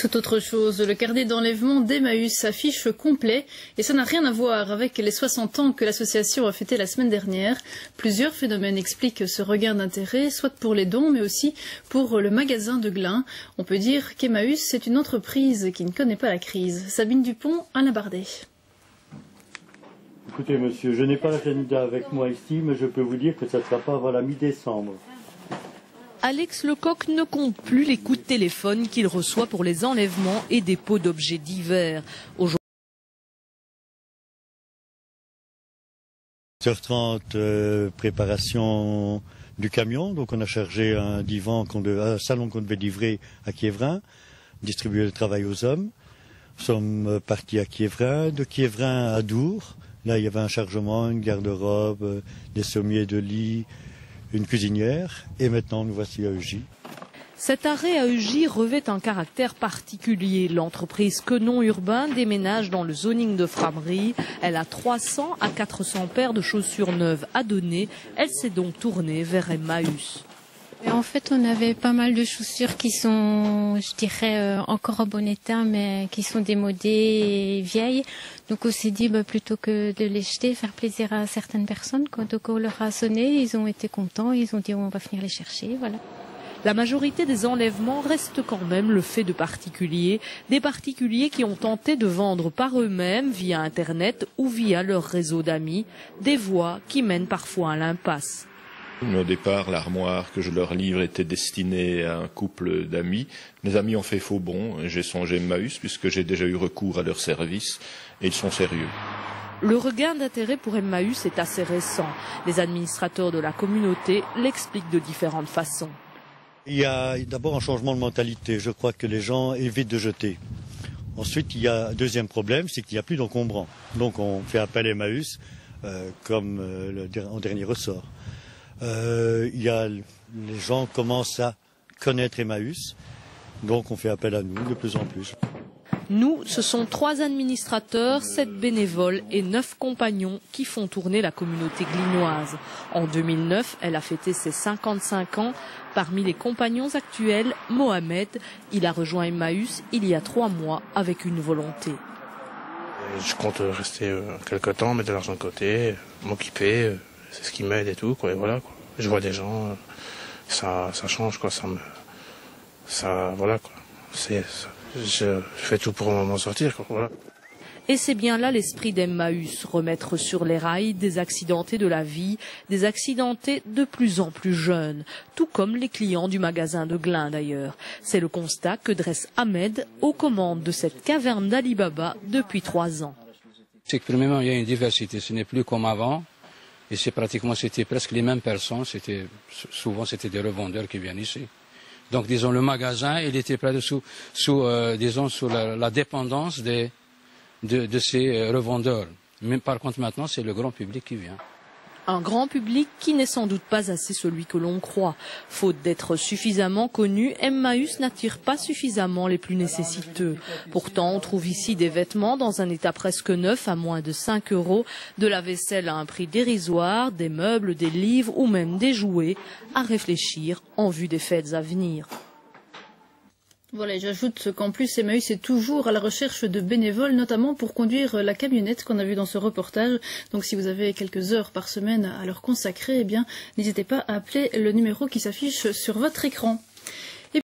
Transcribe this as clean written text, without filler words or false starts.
Tout autre chose, le carnet d'enlèvement d'Emmaüs s'affiche complet et ça n'a rien à voir avec les 60 ans que l'association a fêté la semaine dernière. Plusieurs phénomènes expliquent ce regain d'intérêt, soit pour les dons mais aussi pour le magasin de Glun. On peut dire qu'Emmaüs c'est une entreprise qui ne connaît pas la crise. Sabine Dupont, Alain Bardet. Écoutez monsieur, je n'ai pas l'agenda avec moi ici, mais je peux vous dire que ça ne sera pas avant la mi-décembre. Alex Lecoq ne compte plus les coups de téléphone qu'il reçoit pour les enlèvements et dépôts d'objets divers. Aujourd'hui, 8h30, préparation du camion. Donc on a chargé un salon qu'on devait livrer à Quiévrain, distribuer le travail aux hommes. Nous sommes partis à Quiévrain, de Quiévrain à Dour. Là il y avait un chargement, une garde-robe, des sommiers de lit, une cuisinière, et maintenant nous voici à Eugy. Cet arrêt à Eugy revêt un caractère particulier. L'entreprise Quenon Urbain déménage dans le zoning de Frameries. Elle a 300 à 400 paires de chaussures neuves à donner. Elle s'est donc tournée vers Emmaüs. En fait, on avait pas mal de chaussures qui sont, je dirais, encore en bon état, mais qui sont démodées et vieilles. Donc on s'est dit, plutôt que de les jeter, faire plaisir à certaines personnes. Donc on leur a sonné, ils ont été contents, ils ont dit on va venir les chercher, voilà. La majorité des enlèvements reste quand même le fait de particuliers, des particuliers qui ont tenté de vendre par eux-mêmes via Internet ou via leur réseau d'amis, des voies qui mènent parfois à l'impasse. Au départ, l'armoire que je leur livre était destinée à un couple d'amis. Mes amis ont fait faux bond. J'ai songé Emmaüs puisque j'ai déjà eu recours à leur service et ils sont sérieux. Le regain d'intérêt pour Emmaüs est assez récent. Les administrateurs de la communauté l'expliquent de différentes façons. Il y a d'abord un changement de mentalité. Je crois que les gens évitent de jeter. Ensuite, il y a un deuxième problème, c'est qu'il n'y a plus d'encombrants. Donc on fait appel à Emmaüs comme en dernier ressort. Les gens commencent à connaître Emmaüs, donc on fait appel à nous de plus en plus. Nous, ce sont 3 administrateurs, 7 bénévoles et 9 compagnons qui font tourner la communauté glinoise. En 2009, elle a fêté ses 55 ans. Parmi les compagnons actuels, Mohamed, il a rejoint Emmaüs il y a 3 mois avec une volonté. Je compte rester quelque temps, mettre de l'argent de côté, m'occuper. C'est ce qui m'aide et tout, quoi. Et voilà, quoi. Je vois des gens, ça change, quoi. Voilà, quoi. Je fais tout pour m'en sortir, quoi. Voilà. Et c'est bien là l'esprit d'Emmaüs, remettre sur les rails des accidentés de la vie, des accidentés de plus en plus jeunes, tout comme les clients du magasin de Glun d'ailleurs. C'est le constat que dresse Ahmed aux commandes de cette caverne d'Ali Baba depuis 3 ans. C'est que premièrement, il y a une diversité, ce n'est plus comme avant. Et c'était presque les mêmes personnes, souvent c'était des revendeurs qui viennent ici. Donc disons le magasin, il était près de sous la dépendance de ces revendeurs. Mais par contre maintenant c'est le grand public qui vient. Un grand public qui n'est sans doute pas assez celui que l'on croit. Faute d'être suffisamment connu, Emmaüs n'attire pas suffisamment les plus nécessiteux. Pourtant, on trouve ici des vêtements dans un état presque neuf à moins de 5 €, de la vaisselle à un prix dérisoire, des meubles, des livres ou même des jouets à réfléchir en vue des fêtes à venir. Voilà, j'ajoute qu'en plus Emmaüs est toujours à la recherche de bénévoles, notamment pour conduire la camionnette qu'on a vue dans ce reportage. Donc si vous avez quelques heures par semaine à leur consacrer, eh bien n'hésitez pas à appeler le numéro qui s'affiche sur votre écran.